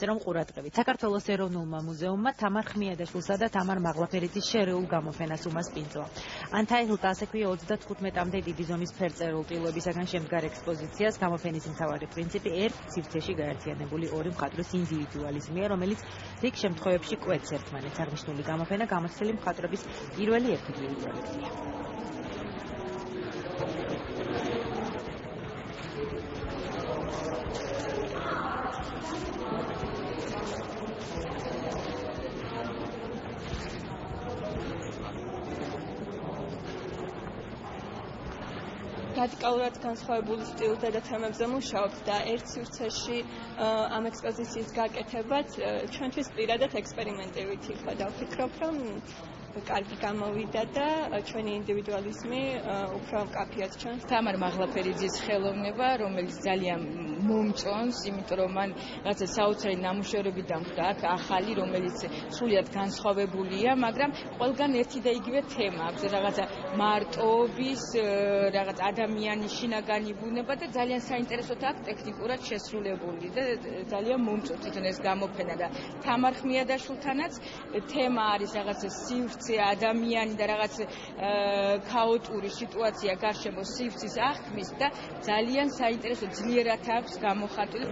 რომ ყურადღებით. საქართველოს ეროვნულმა მუზეუმმა თამარ ხმიადაშვილსა და თამარ მაღლაფერიძის შერეულ გამოფენას უმასპინძლა. ანთაილთა ასექვია 35-მდე დიდი ზომის ფერწერულ ტილოებისაგან შემდგარ ექსპოზიციას გამოფენის მთავარი პრინციპი ერთ სივრცეში გაერთიანებული ორი მხატვრის ინდივიდუალიზმია, რომელიც რიგ შემთხვევებში კვეთს ერთმანეთს. აღნიშნული გამოფენა გამოცდილი მხატვრების პირველი ერთგული პროექტია. რადიკალურად განსხვავებული სტილთა და თემებზე მუშაობთ და ერთ სივრცეში ამ ექსპოზიციის გაკეთებაც ჩვენთვის პირადად ექსპერიმენტებით იყო და ვფიქრობ, რომ კარგი გამოვიდა და ჩვენი ინდივიდუალიზმი უფრო მკაფიოდ ჩვენს. თამარ მაღლაფერიძის ხელოვნება, რომელიც ძალიან მომწონს, იმიტომ რომ მან რაღაცა საოცარი ნამუშევრები დამხდა, აქ ახალი, რომელიც სრულიად განსხვავებულია, მაგრამ ყველგან ერთი და იგივე თემა აქვს, რაღაცა მარტოობის, რაღაც ადამიანის შინაგანი ბუნება და ძალიან საინტერესოა აქ ტექნიკურად შესრულებული და ძალიან მომწონს თვითონ ეს გამოფენა და თამარ ხმიადაშვილთანაც თემა არის რაღაცა სივრცე, ადამიანი და რაღაც ქაოტური სიტუაცია გარშემო სივრცის აღქმის და ძალიან საინტერესო ძლიერად აქვს გამოხატული.